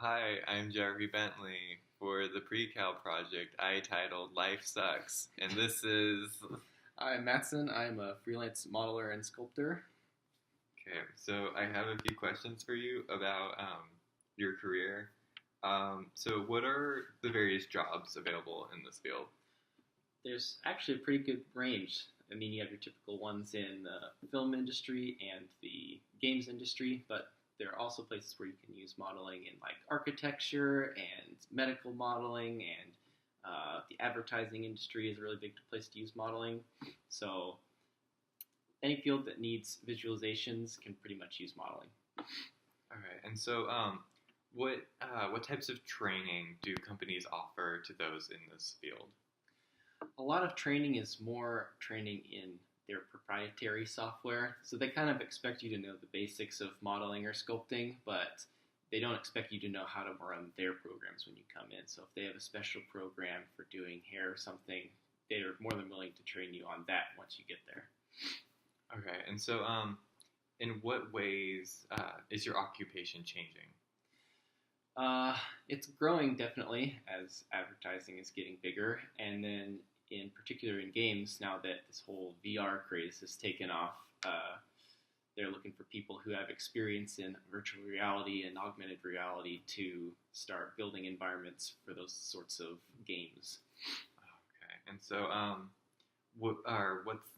Hi, I'm Jeremy Bentley. For the pre-cal project, I titled Life Sucks, and this is I'm Matson. I'm a freelance modeler and sculptor. okay. So I have a few questions for you about your career. So what are the various jobs available in this field? There's actually a pretty good range. I mean, you have your typical ones in the film industry and the games industry, but there are also places where you can use modeling in like architecture and medical modeling, and the advertising industry is a really big place to use modeling. So any field that needs visualizations can pretty much use modeling. All right, and so what types of training do companies offer to those in this field? A lot of training is more training in their proprietary software. So they kind of expect you to know the basics of modeling or sculpting, but they don't expect you to know how to run their programs when you come in. So if they have a special program for doing hair or something, they're more than willing to train you on that once you get there. Okay, and so in what ways is your occupation changing? It's growing definitely as advertising is getting bigger, and then in particular in games, now that this whole VR craze has taken off, they're looking for people who have experience in virtual reality and augmented reality to start building environments for those sorts of games. Okay, and so what are what's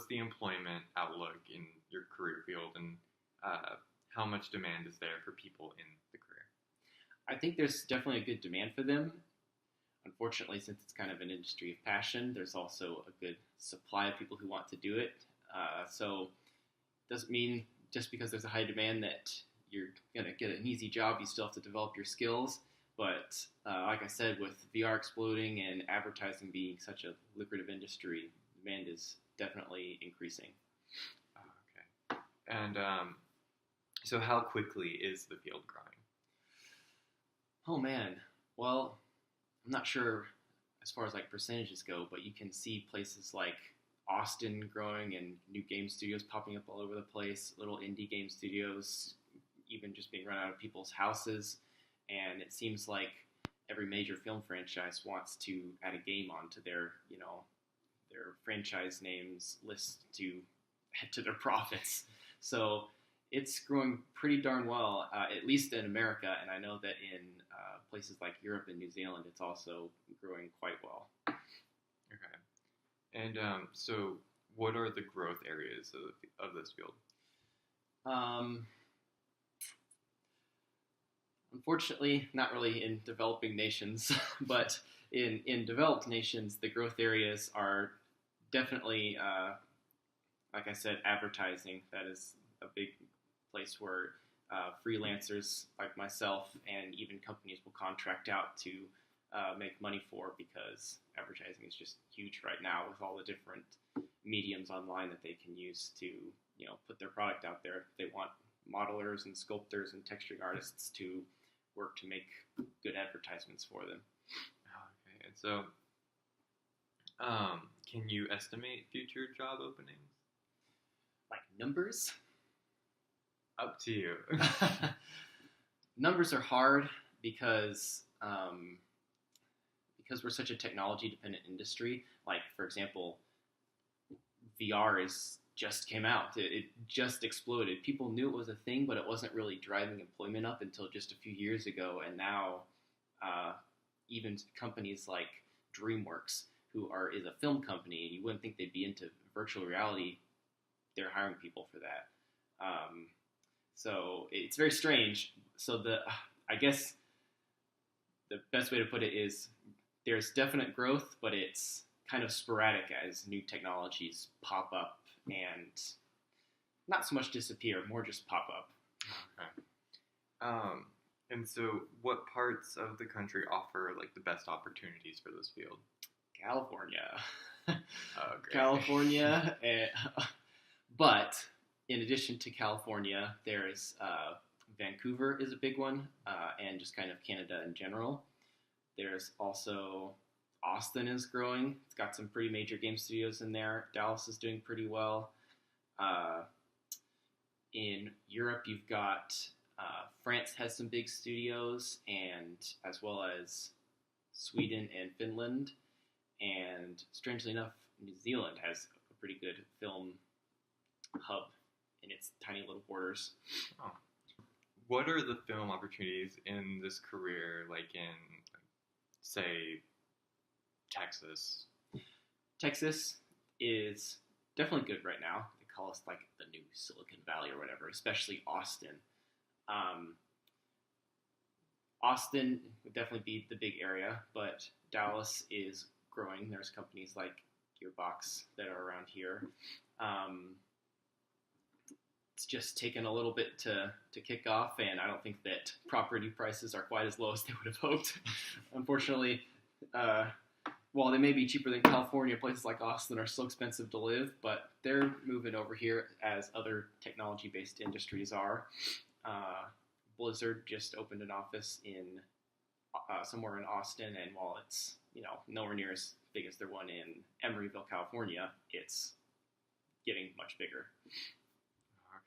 the employment outlook in your career field, and how much demand is there for people in the career? I think there's definitely a good demand for them. Unfortunately, since it's kind of an industry of passion, there's also a good supply of people who want to do it. So it doesn't mean just because there's a high demand that you're going to get an easy job. You still have to develop your skills. But like I said, with VR exploding and advertising being such a lucrative industry, demand is definitely increasing. Okay, and so how quickly is the field growing? Oh man, well, I'm not sure as far as like percentages go, but you can see places like Austin growing and new game studios popping up all over the place, little indie game studios even just being run out of people's houses, and it seems like every major film franchise wants to add a game onto their franchise names list to add to their profits. So it's growing pretty darn well, at least in America, and I know that in places like Europe and New Zealand, it's also growing quite well. Okay, and so what are the growth areas of this field? Um, Unfortunately, not really in developing nations, but in developed nations, the growth areas are definitely, like I said, advertising. That is a big place where freelancers like myself and even companies will contract out to make money for, because advertising is just huge right now with all the different mediums online that they can use to put their product out there. They want modelers and sculptors and texturing artists to work to make good advertisements for them. Okay, and so can you estimate future job openings? Like numbers? Up to you. Numbers are hard because we're such a technology dependent industry. Like, for example, VR is just came out. It just exploded. People knew it was a thing, but it wasn't really driving employment up until just a few years ago. And now, even companies like DreamWorks, is a film company, and you wouldn't think they'd be into virtual reality, they're hiring people for that. So it's very strange. So I guess the best way to put it is there's definite growth, but it's kind of sporadic as new technologies pop up and not so much disappear, more just pop up. Okay. And so what parts of the country offer like the best opportunities for this field? California. Oh, great. California. But in addition to California, there's Vancouver is a big one, and just kind of Canada in general. There's also Austin is growing. It's got some pretty major game studios in there. Dallas is doing pretty well. In Europe, you've got France has some big studios, and as well as Sweden and Finland. And strangely enough, New Zealand has a pretty good film hub in its tiny little borders. Oh. What are the film opportunities in this career, like in, say, Texas? Texas is definitely good right now. They call us like the new Silicon Valley or whatever, especially Austin. Austin would definitely be the big area, but Dallas is growing. There's companies like Gearbox that are around here. It's just taken a little bit to kick off, and I don't think that property prices are quite as low as they would have hoped. Unfortunately, while they may be cheaper than California, places like Austin are so expensive to live, but they're moving over here as other technology-based industries are. Blizzard just opened an office in somewhere in Austin, and while it's nowhere near as big as their one in Emeryville, California, it's getting much bigger.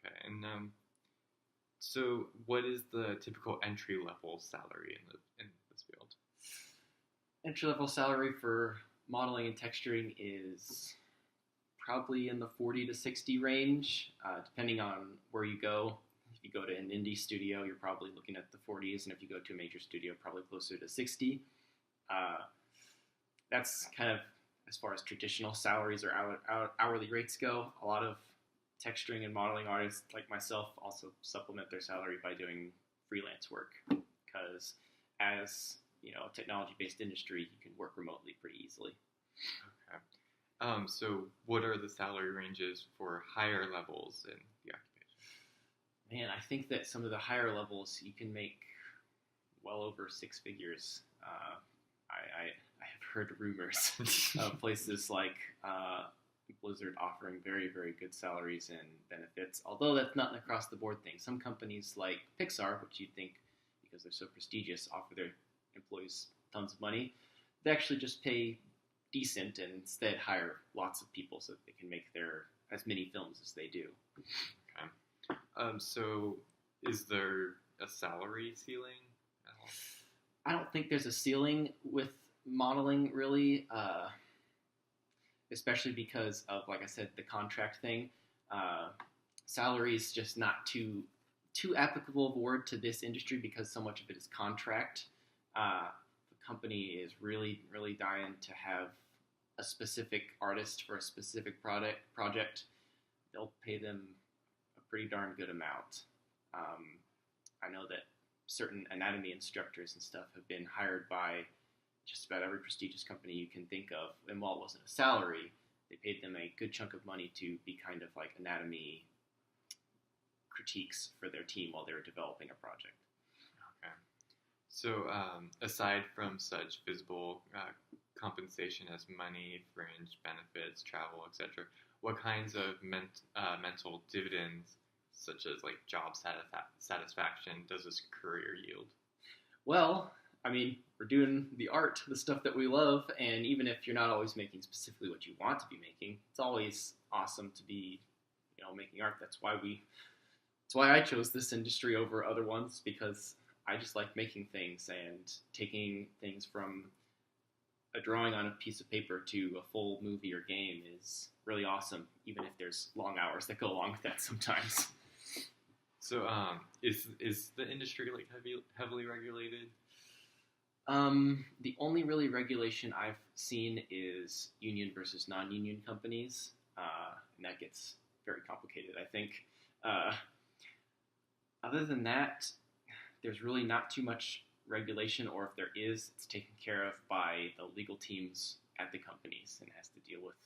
Okay, and so what is the typical entry level salary in this field? Entry level salary for modeling and texturing is probably in the 40 to 60 range, depending on where you go. If you go to an indie studio, you're probably looking at the 40s, and if you go to a major studio, probably closer to 60. That's kind of as far as traditional salaries or hourly rates go. A lot of texturing and modeling artists like myself also supplement their salary by doing freelance work, because as a technology-based industry, you can work remotely pretty easily. Okay. So what are the salary ranges for higher levels in the occupation? Man, I think that some of the higher levels you can make well over six figures. I have heard rumors of places like Blizzard offering very, very good salaries and benefits, although that's not an across-the-board thing. Some companies like Pixar, which you'd think, because they're so prestigious, offer their employees tons of money. They actually just pay decent and instead hire lots of people so that they can make as many films as they do. Okay. So is there a salary ceiling at all? I don't think there's a ceiling with modeling, really, especially because of, like I said, the contract thing. Salary is just not too applicable of a word to this industry because so much of it is contract. The company is really, really dying to have a specific artist for a specific project. They'll pay them a pretty darn good amount. I know that certain anatomy instructors and stuff have been hired by just about every prestigious company you can think of, and while it wasn't a salary, they paid them a good chunk of money to be kind of like anatomy critiques for their team while they were developing a project. Okay. So aside from such visible compensation as money, fringe benefits, travel, etc., what kinds of mental dividends, such as like job satisfaction, does this career yield? Well, I mean, we're doing the art, the stuff that we love, and even if you're not always making specifically what you want to be making, it's always awesome to be, making art. That's why I chose this industry over other ones, because I just like making things, and taking things from a drawing on a piece of paper to a full movie or game is really awesome, even if there's long hours that go along with that sometimes. So, is the industry like heavily regulated? The only really regulation I've seen is union versus non-union companies, and that gets very complicated, I think. Other than that, there's really not too much regulation, or if there is, it's taken care of by the legal teams at the companies and has to deal with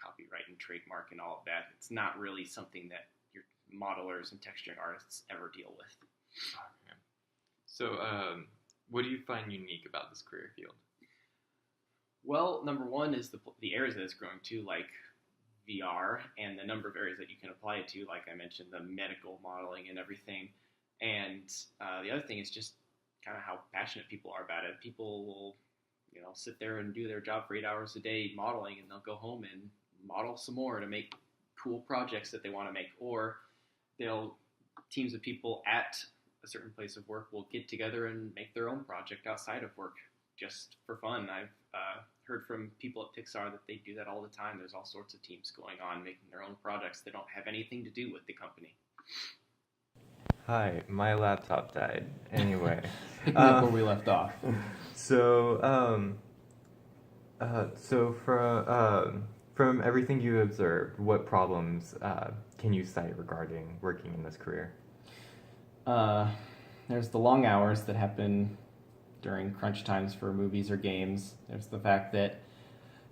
copyright and trademark and all of that. It's not really something that your modelers and texturing artists ever deal with. Okay. So, what do you find unique about this career field? Well, number one is the areas that it's growing to, like VR, and the number of areas that you can apply it to, like I mentioned, the medical modeling and everything. And the other thing is just kind of how passionate people are about it. People will, sit there and do their job for 8 hours a day modeling, and they'll go home and model some more to make cool projects that they want to make. Or teams of people at a certain place of work will get together and make their own project outside of work just for fun. I've heard from people at Pixar that they do that all the time. There's all sorts of teams going on making their own products that don't have anything to do with the company. Hi, my laptop died. Anyway, Picking up where we left off. so from everything you observed, what problems can you cite regarding working in this career? There's the long hours that happen during crunch times for movies or games. There's the fact that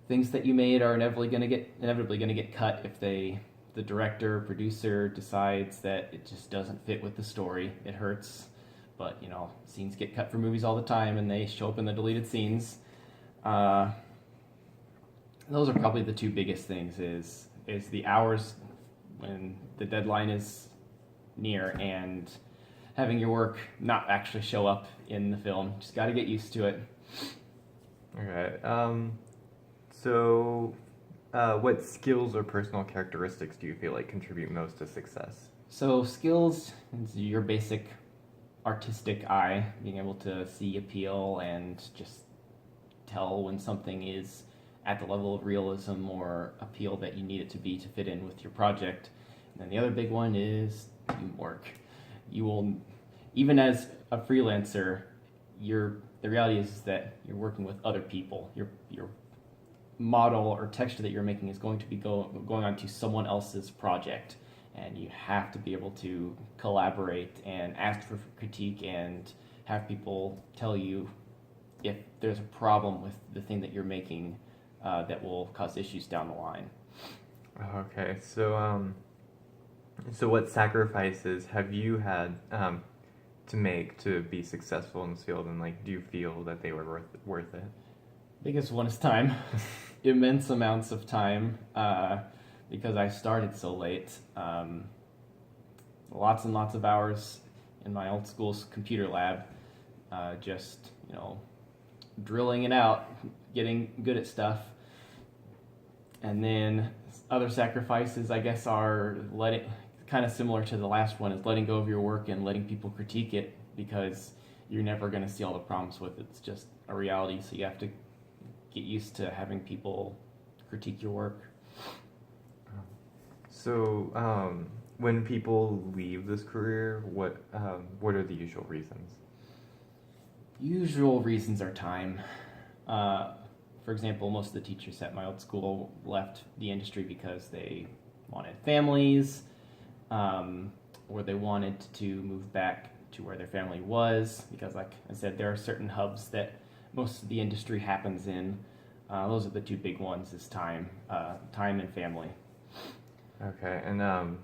things that you made are inevitably going to get cut if the director, producer decides that it just doesn't fit with the story. It hurts, but scenes get cut for movies all the time, and they show up in the deleted scenes. Those are probably the two biggest things: is the hours when the deadline is near, and having your work not actually show up in the film. Just got to get used to it. Okay. What skills or personal characteristics do you feel like contribute most to success? So skills is your basic artistic eye, being able to see appeal and just tell when something is at the level of realism or appeal that you need it to be to fit in with your project. And then the other big one is teamwork. You will, even as a freelancer, the reality is that you're working with other people. Your model or texture that you're making is going to be going on to someone else's project, and you have to be able to collaborate and ask for critique and have people tell you if there's a problem with the thing that you're making that will cause issues down the line. Okay, so what sacrifices have you had to make to be successful in this field, and do you feel that they were worth it? Biggest one is time. Immense amounts of time because I started so late. Lots and lots of hours in my old school's computer lab, just drilling it out, getting good at stuff. And then other sacrifices, I guess, are kind of similar to the last one, is letting go of your work and letting people critique it, because you're never going to see all the problems with it. It's just a reality, so you have to get used to having people critique your work. So, when people leave this career, what are the usual reasons? Usual reasons are time. For example, most of the teachers at my old school left the industry because they wanted families, or they wanted to move back to where their family was, because, like I said, there are certain hubs that most of the industry happens in. Those are the two big ones: is time and family. Okay, and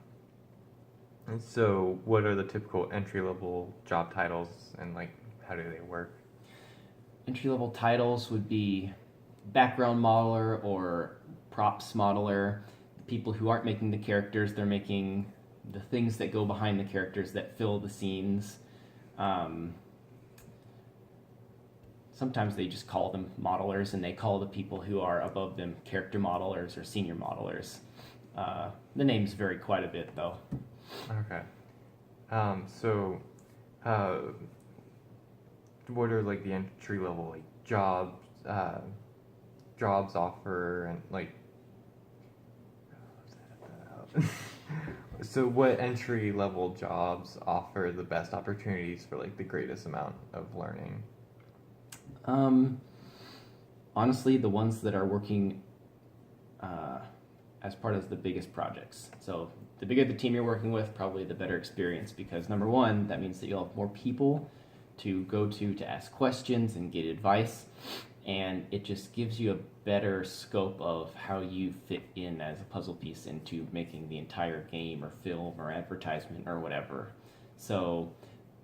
so what are the typical entry-level job titles, and how do they work? Entry-level titles would be background modeler or props modeler. People who aren't making the characters, they're making the things that go behind the characters that fill the scenes. Sometimes they just call them modelers, and they call the people who are above them character modelers or senior modelers. The names vary quite a bit, though. Okay. What are the entry level jobs offer, and so what entry level jobs offer the best opportunities for the greatest amount of learning? Honestly, the ones that are working as part of the biggest projects. So the bigger the team you're working with, probably the better experience, because number one, that means that you'll have more people to go to ask questions and get advice, and it just gives you a better scope of how you fit in as a puzzle piece into making the entire game or film or advertisement or whatever. So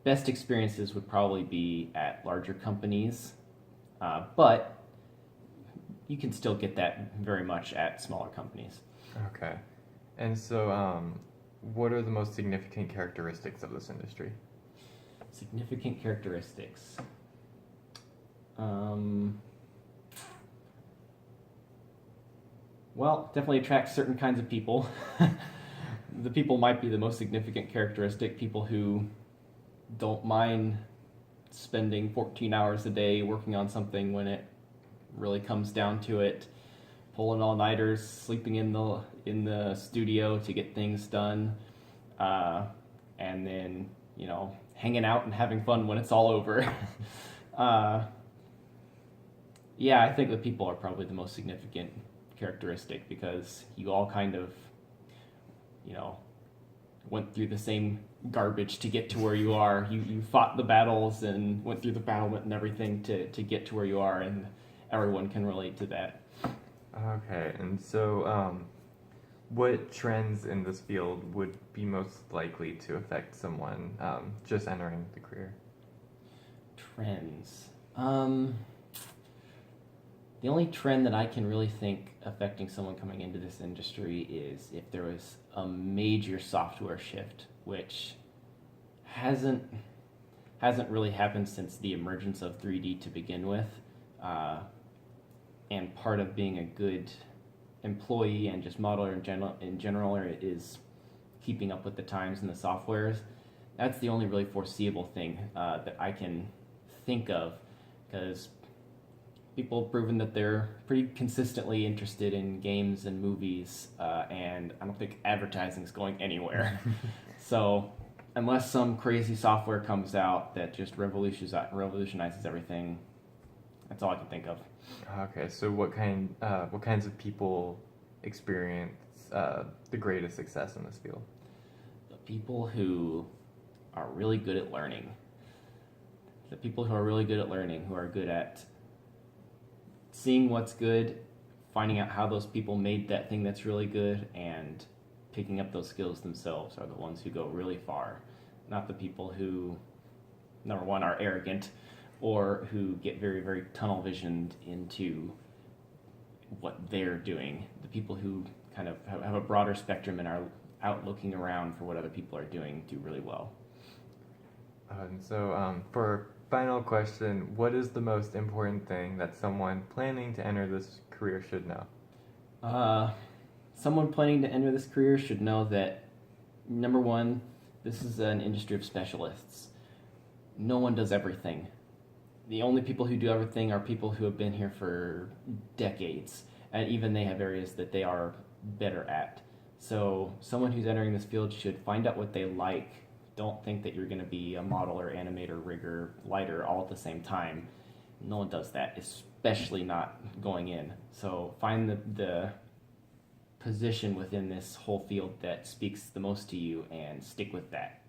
best experiences would probably be at larger companies, but you can still get that very much at smaller companies. Okay. And so what are the most significant characteristics of this industry? Significant characteristics. Well, definitely attracts certain kinds of people. The people might be the most significant characteristic. People who don't mind spending 14 hours a day working on something when it really comes down to it, pulling all-nighters, sleeping in the studio to get things done, and then hanging out and having fun when it's all over. uh, yeah, I think that people are probably the most significant characteristic because you all kind of you know went through the same garbage to get to where you are. You fought the battles and went through the battlement and everything to get to where you are, and everyone can relate to that. Okay, and so what trends in this field would be most likely to affect someone just entering the career? Trends. The only trend that I can really think affecting someone coming into this industry is if there was a major software shift, which hasn't really happened since the emergence of 3D to begin with. And part of being a good employee and just modeler in general is keeping up with the times and the softwares. That's the only really foreseeable thing that I can think of, because people have proven that they're pretty consistently interested in games and movies, and I don't think advertising is going anywhere. So unless some crazy software comes out that just revolutionizes everything, that's all I can think of. Okay, so what kinds of people experience the greatest success in this field? The people who are really good at learning. The people who are really good at learning, who are good at seeing what's good, finding out how those people made that thing that's really good, and picking up those skills themselves are the ones who go really far. Not the people who, number one, are arrogant, or who get very, very tunnel visioned into what they're doing. The people who kind of have a broader spectrum and are out looking around for what other people are doing do really well. And so for final question, what is the most important thing that someone planning to enter this career should know? Someone planning to enter this career should know that, number one, this is an industry of specialists. No one does everything. The only people who do everything are people who have been here for decades, and even they have areas that they are better at. So someone who's entering this field should find out what they like. Don't think that you're going to be a modeler, animator, rigger, lighter all at the same time. No one does that, especially not going in. So find the position within this whole field that speaks the most to you and stick with that.